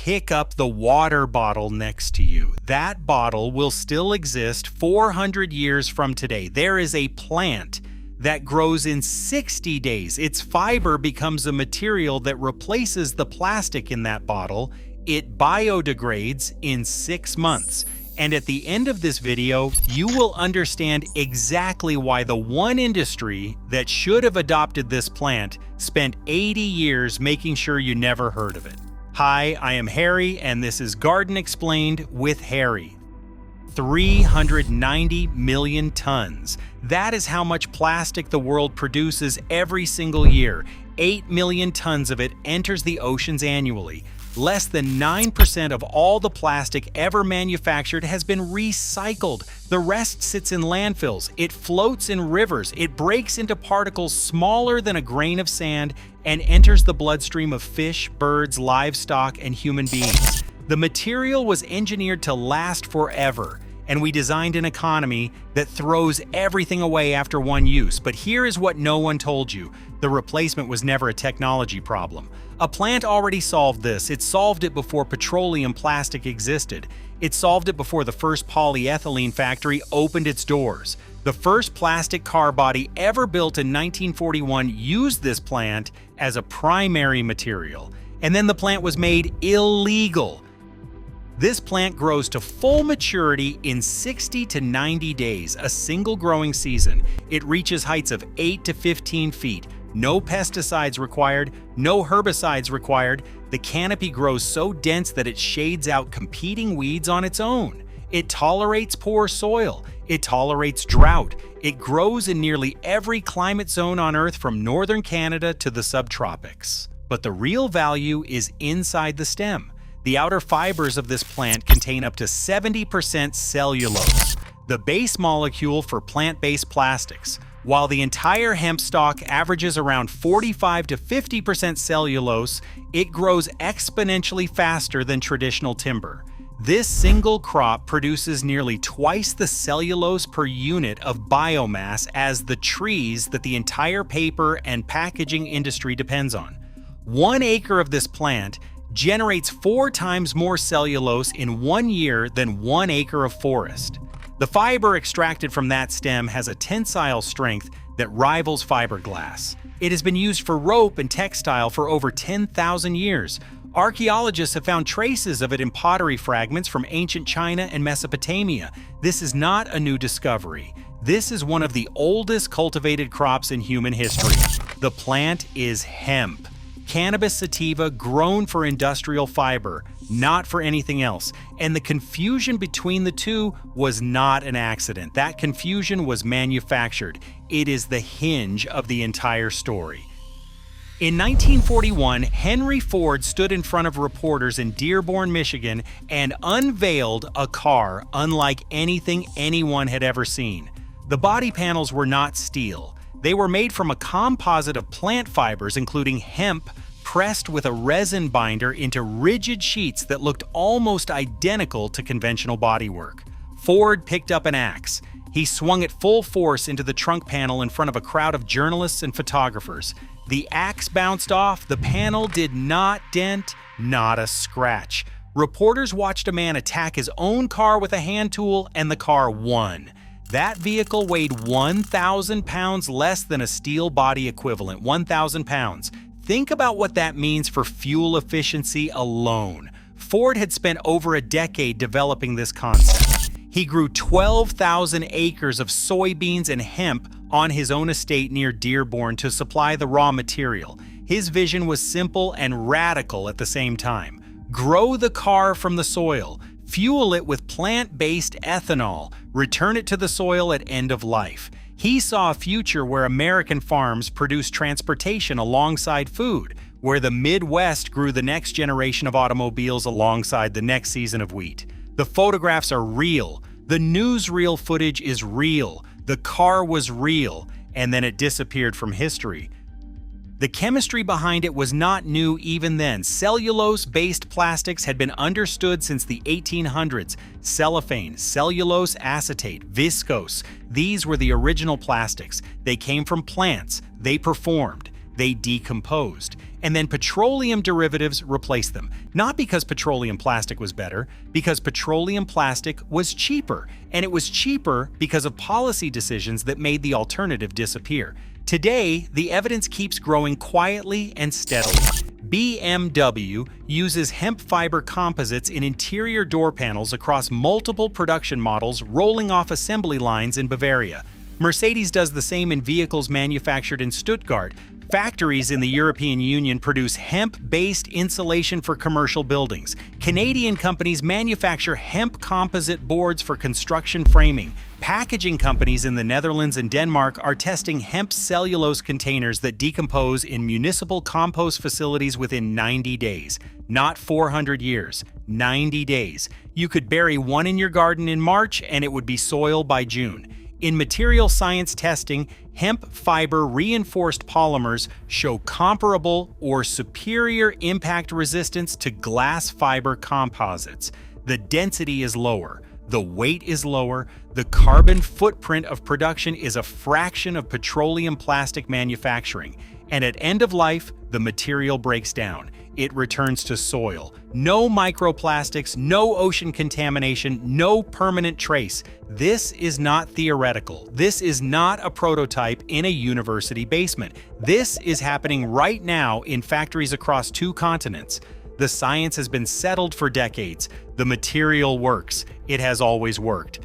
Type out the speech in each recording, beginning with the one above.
pick up the water bottle next to you. That bottle will still exist 400 years from today. There is a plant that grows in 60 days. Its fiber becomes a material that replaces the plastic in that bottle. It biodegrades in 6 months. And at the end of this video, you will understand exactly why the one industry that should have adopted this plant spent 80 years making sure you never heard of it. Hi, I am Harry, and this is Garden Explained with Harry. 390 million tons. That is how much plastic the world produces every single year. 8 million tons of it enters the oceans annually. Less than 9% of all the plastic ever manufactured has been recycled. The rest sits in landfills. It floats in rivers. It breaks into particles smaller than a grain of sand and enters the bloodstream of fish, birds, livestock, and human beings. The material was engineered to last forever, and we designed an economy that throws everything away after one use. But here is what no one told you. The replacement was never a technology problem. A plant already solved this. It solved it before petroleum plastic existed. It solved it before the first polyethylene factory opened its doors. The first plastic car body ever built in 1941 used this plant as a primary material. And then the plant was made illegal. This plant grows to full maturity in 60 to 90 days, a single growing season. It reaches heights of 8 to 15 feet. No pesticides required, no herbicides required. The canopy grows so dense that it shades out competing weeds on its own. It tolerates poor soil. It tolerates drought. It grows in nearly every climate zone on Earth from northern Canada to the subtropics. But the real value is inside the stem. The outer fibers of this plant contain up to 70% cellulose, the base molecule for plant-based plastics. While the entire hemp stalk averages around 45 to 50% cellulose, it grows exponentially faster than traditional timber. This single crop produces nearly twice the cellulose per unit of biomass as the trees that the entire paper and packaging industry depends on. 1 acre of this plant generates 4 times more cellulose in 1 year than 1 acre of forest. The fiber extracted from that stem has a tensile strength that rivals fiberglass. It has been used for rope and textile for over 10,000 years. Archaeologists have found traces of it in pottery fragments from ancient China and Mesopotamia. This is not a new discovery. This is one of the oldest cultivated crops in human history. The plant is hemp. Cannabis sativa grown for industrial fiber, not for anything else. And the confusion between the two was not an accident. That confusion was manufactured. It is the hinge of the entire story. In 1941, Henry Ford stood in front of reporters in Dearborn, Michigan, and unveiled a car unlike anything anyone had ever seen. The body panels were not steel. They were made from a composite of plant fibers, including hemp, pressed with a resin binder into rigid sheets that looked almost identical to conventional bodywork. Ford picked up an axe. He swung it full force into the trunk panel in front of a crowd of journalists and photographers. The axe bounced off. The panel did not dent, not a scratch. Reporters watched a man attack his own car with a hand tool, and the car won. That vehicle weighed 1,000 pounds less than a steel body equivalent, 1,000 pounds. Think about what that means for fuel efficiency alone. Ford had spent over a decade developing this concept. He grew 12,000 acres of soybeans and hemp on his own estate near Dearborn to supply the raw material. His vision was simple and radical at the same time. Grow the car from the soil. Fuel it with plant-based ethanol, return it to the soil at end of life. He saw a future where American farms produced transportation alongside food, where the Midwest grew the next generation of automobiles alongside the next season of wheat. The photographs are real. The newsreel footage is real. The car was real, and then it disappeared from history. The chemistry behind it was not new even then. Cellulose-based plastics had been understood since the 1800s. Cellophane, cellulose acetate, viscose. These were the original plastics. They came from plants. They performed. they decomposed. And then petroleum derivatives replaced them. Not because petroleum plastic was better, because petroleum plastic was cheaper. And it was cheaper because of policy decisions that made the alternative disappear. Today, the evidence keeps growing quietly and steadily. BMW uses hemp fiber composites in interior door panels across multiple production models rolling off assembly lines in Bavaria. Mercedes does the same in vehicles manufactured in Stuttgart. Factories in the European Union produce hemp-based insulation for commercial buildings. Canadian companies manufacture hemp composite boards for construction framing. Packaging companies in the Netherlands and Denmark are testing hemp cellulose containers that decompose in municipal compost facilities within 90 days. Not 400 years, 90 days. You could bury one in your garden in March and it would be soil by June. In material science testing, hemp fiber reinforced polymers show comparable or superior impact resistance to glass fiber composites. The density is lower, the weight is lower, the carbon footprint of production is a fraction of petroleum plastic manufacturing, and at end of life, the material breaks down. It returns to soil. No microplastics, no ocean contamination, no permanent trace. This is not theoretical. This is not a prototype in a university basement. This is happening right now in factories across 2 continents. The science has been settled for decades. The material works. It has always worked.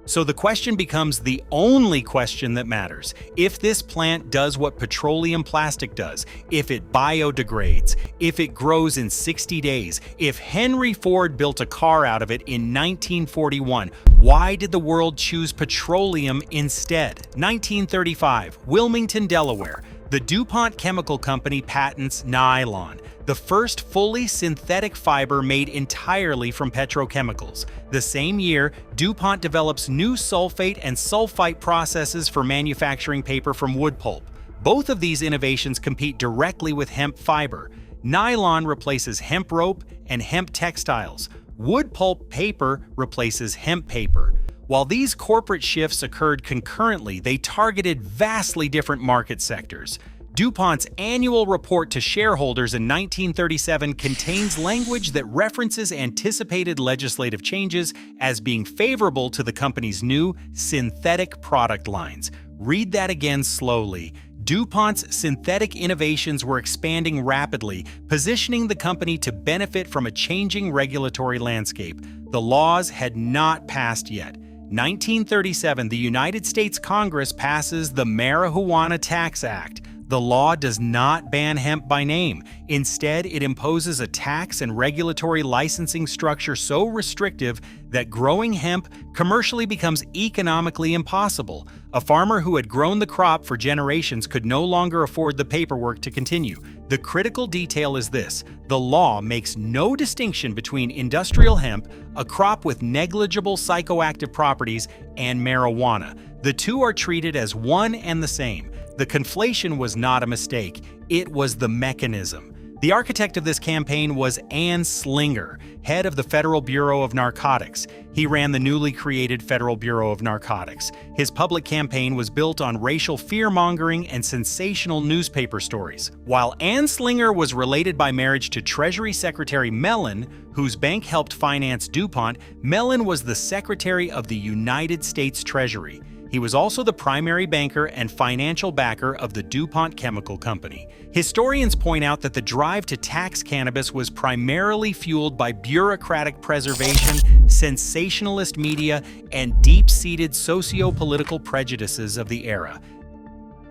So the question becomes the only question that matters. If this plant does what petroleum plastic does, if it biodegrades, if it grows in 60 days, if Henry Ford built a car out of it in 1941, why did the world choose petroleum instead? 1935, Wilmington, Delaware. The DuPont Chemical Company patents nylon, the first fully synthetic fiber made entirely from petrochemicals. The same year, DuPont develops new sulfate and sulfite processes for manufacturing paper from wood pulp. Both of these innovations compete directly with hemp fiber. Nylon replaces hemp rope and hemp textiles. Wood pulp paper replaces hemp paper. While these corporate shifts occurred concurrently, they targeted vastly different market sectors. DuPont's annual report to shareholders in 1937 contains language that references anticipated legislative changes as being favorable to the company's new synthetic product lines. Read that again slowly. DuPont's synthetic innovations were expanding rapidly, positioning the company to benefit from a changing regulatory landscape. The laws had not passed yet. 1937, the United States Congress passes the Marijuana Tax Act. The law does not ban hemp by name. Instead, it imposes a tax and regulatory licensing structure so restrictive that growing hemp commercially becomes economically impossible. A farmer who had grown the crop for generations could no longer afford the paperwork to continue. The critical detail is this: the law makes no distinction between industrial hemp, a crop with negligible psychoactive properties, and marijuana. The two are treated as one and the same. The conflation was not a mistake, it was the mechanism. The architect of this campaign was Ann Slinger, head of the Federal Bureau of Narcotics. He ran the newly created Federal Bureau of Narcotics. His public campaign was built on racial fear-mongering and sensational newspaper stories. While Ann Slinger was related by marriage to Treasury Secretary Mellon, whose bank helped finance DuPont, Mellon was the Secretary of the United States Treasury. He was also the primary banker and financial backer of the DuPont Chemical Company. Historians point out that the drive to tax cannabis was primarily fueled by bureaucratic preservation, sensationalist media, and deep-seated socio-political prejudices of the era.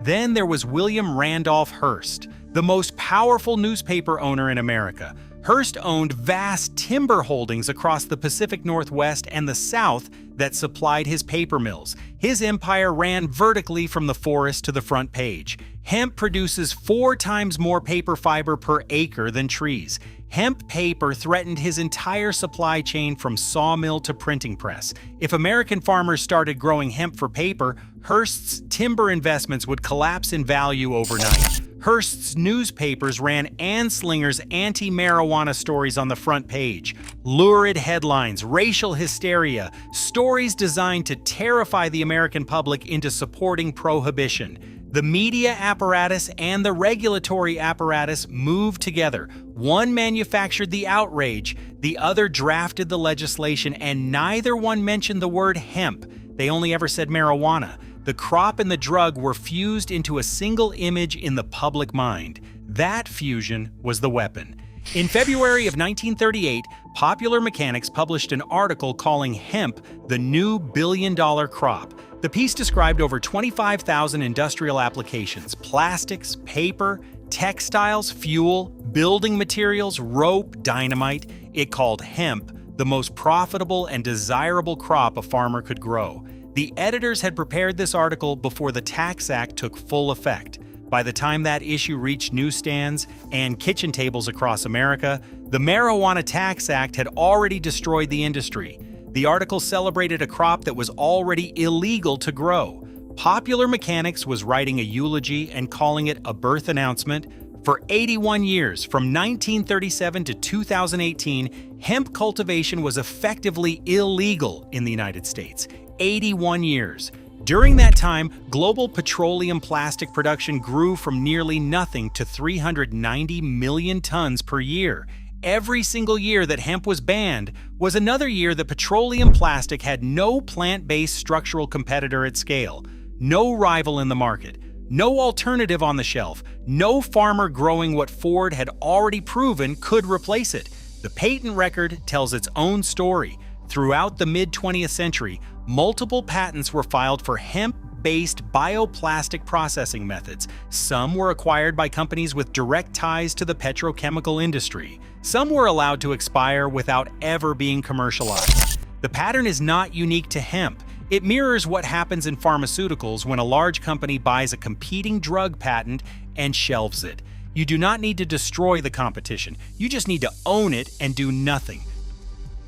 Then there was William Randolph Hearst, the most powerful newspaper owner in America. Hearst owned vast timber holdings across the Pacific Northwest and the South that supplied his paper mills. His empire ran vertically from the forest to the front page. Hemp produces 4 times more paper fiber per acre than trees. Hemp paper threatened his entire supply chain from sawmill to printing press. If American farmers started growing hemp for paper, Hearst's timber investments would collapse in value overnight. Hearst's newspapers ran Ann Slinger's anti-marijuana stories on the front page. Lurid headlines, racial hysteria, stories designed to terrify the American public into supporting prohibition. The media apparatus and the regulatory apparatus moved together. One manufactured the outrage, the other drafted the legislation, and neither one mentioned the word hemp. They only ever said marijuana. The crop and the drug were fused into a single image in the public mind. That fusion was the weapon. In February of 1938, Popular Mechanics published an article calling hemp the new billion-dollar crop. The piece described over 25,000 industrial applications: plastics, paper, textiles, fuel, building materials, rope, dynamite. It called hemp the most profitable and desirable crop a farmer could grow. The editors had prepared this article before the Tax Act took full effect. By the time that issue reached newsstands and kitchen tables across America, the Marijuana Tax Act had already destroyed the industry. The article celebrated a crop that was already illegal to grow. Popular Mechanics was writing a eulogy and calling it a birth announcement. For 81 years, from 1937 to 2018, hemp cultivation was effectively illegal in the United States. 81 years. During that time, global petroleum plastic production grew from nearly nothing to 390 million tons per year. Every single year that hemp was banned was another year that petroleum plastic had no plant-based structural competitor at scale, no rival in the market, no alternative on the shelf, no farmer growing what Ford had already proven could replace it. The patent record tells its own story. Throughout the mid-20th century, multiple patents were filed for hemp-based bioplastic processing methods. Some were acquired by companies with direct ties to the petrochemical industry. Some were allowed to expire without ever being commercialized. The pattern is not unique to hemp. It mirrors what happens in pharmaceuticals when a large company buys a competing drug patent and shelves it. You do not need to destroy the competition. You just need to own it and do nothing.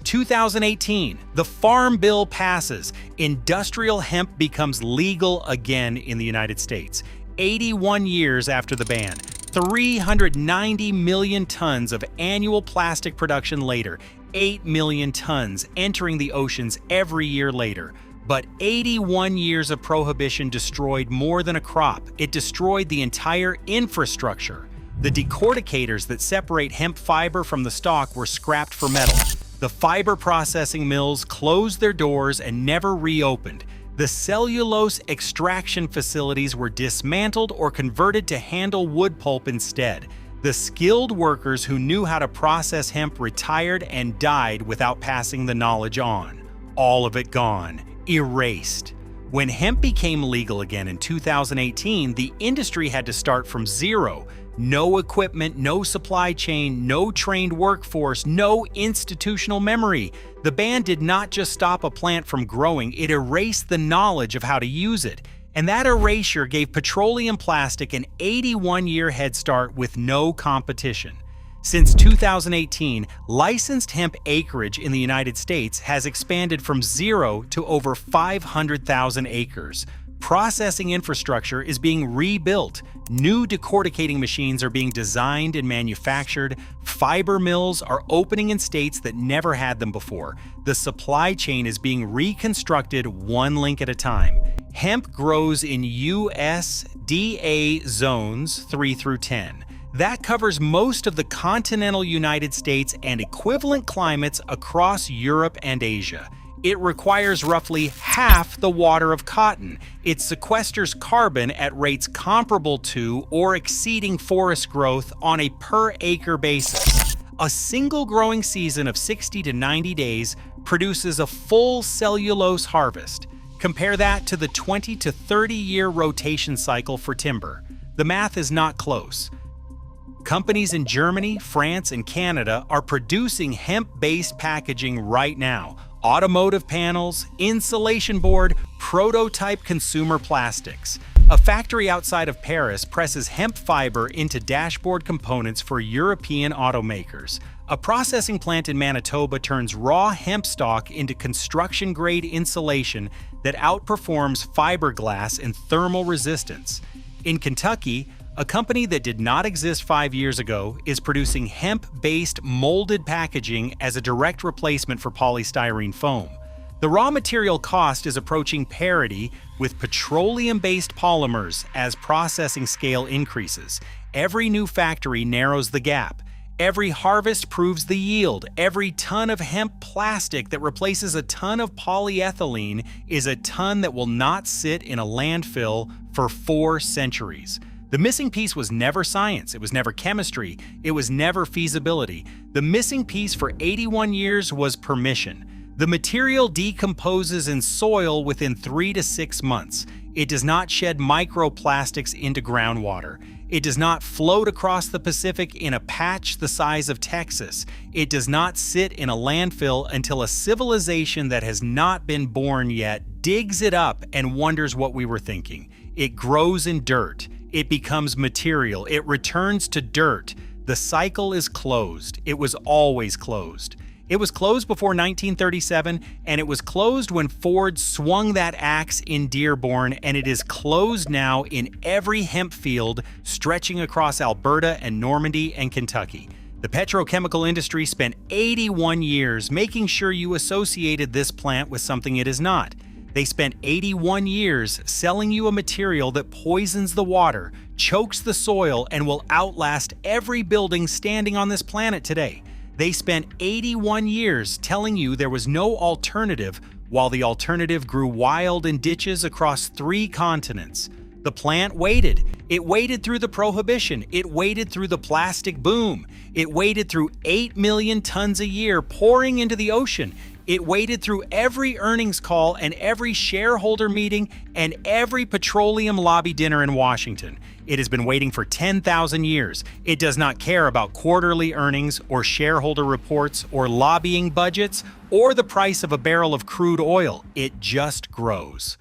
2018, the Farm Bill passes. Industrial hemp becomes legal again in the United States. 81 years after the ban, 390 million tons of annual plastic production later, 8 million tons entering the oceans every year later. But 81 years of prohibition destroyed more than a crop. It destroyed the entire infrastructure. The decorticators that separate hemp fiber from the stalk were scrapped for metal. The fiber processing mills closed their doors and never reopened. The cellulose extraction facilities were dismantled or converted to handle wood pulp instead. The skilled workers who knew how to process hemp retired and died without passing the knowledge on. All of it gone, erased. When hemp became legal again in 2018, the industry had to start from zero. No equipment, no supply chain, no trained workforce, no institutional memory. The ban did not just stop a plant from growing, it erased the knowledge of how to use it. And that erasure gave petroleum plastic an 81-year head start with no competition. Since 2018, licensed hemp acreage in the United States has expanded from zero to over 500,000 acres. Processing infrastructure is being rebuilt. New decorticating machines are being designed and manufactured. Fiber mills are opening in states that never had them before. The supply chain is being reconstructed one link at a time. Hemp grows in USDA zones 3 through 10. That covers most of the continental United States and equivalent climates across Europe and Asia. It requires roughly half the water of cotton. It sequesters carbon at rates comparable to or exceeding forest growth on a per-acre basis. A single growing season of 60 to 90 days produces a full cellulose harvest. Compare that to the 20 to 30-year rotation cycle for timber. The math is not close. Companies in Germany, France, and Canada are producing hemp-based packaging right now. Automotive panels, insulation board, prototype consumer plastics. A factory outside of Paris presses hemp fiber into dashboard components for European automakers. A processing plant in Manitoba turns raw hemp stalk into construction-grade insulation that outperforms fiberglass in thermal resistance. In Kentucky, a company that did not exist 5 years ago is producing hemp-based molded packaging as a direct replacement for polystyrene foam. The raw material cost is approaching parity with petroleum-based polymers as processing scale increases. Every new factory narrows the gap. Every harvest proves the yield. Every ton of hemp plastic that replaces a ton of polyethylene is a ton that will not sit in a landfill for 4 centuries. The missing piece was never science, it was never chemistry, it was never feasibility. The missing piece for 81 years was permission. The material decomposes in soil within 3 to 6 months. It does not shed microplastics into groundwater. It does not float across the Pacific in a patch the size of Texas. It does not sit in a landfill until a civilization that has not been born yet digs it up and wonders what we were thinking. It grows in dirt. It becomes material. It returns to dirt. The cycle is closed. It was always closed. It was closed before 1937, and it was closed when Ford swung that axe in Dearborn, and it is closed now in every hemp field stretching across Alberta and Normandy and Kentucky. The petrochemical industry spent 81 years making sure you associated this plant with something it is not. They spent 81 years selling you a material that poisons the water, chokes the soil, and will outlast every building standing on this planet today. They spent 81 years telling you there was no alternative, while the alternative grew wild in ditches across 3 continents. The plant waited. It waited through the prohibition. It waited through the plastic boom. It waited through 8 million tons a year pouring into the ocean. It waited through every earnings call and every shareholder meeting and every petroleum lobby dinner in Washington. It has been waiting for 10,000 years. It does not care about quarterly earnings or shareholder reports or lobbying budgets or the price of a barrel of crude oil. It just grows.